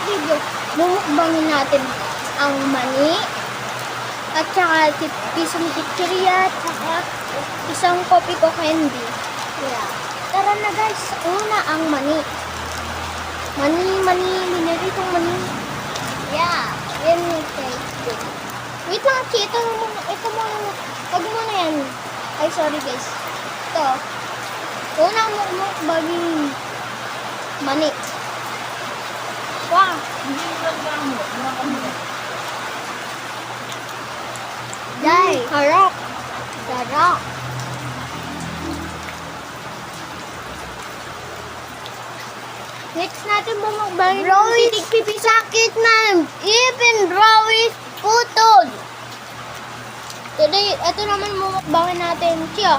video, mumukbangin natin ang mani, at saka isang chichirya, at saka isang kopi ko candy. Yeah. Tara na guys, una ang mani. Mani, minaritong mani. Yeah, yan yung take. Wait lang, Chi, ito muna, wag muna yan. Ay, sorry guys. Ito, unang mukbangin mani. Wow! Dai! Harap! Sarap! Next natin bumukbangin ng titig pipi. Sakit na! Even Rowi's putol! Today, ito naman bumukbangin natin. Chia!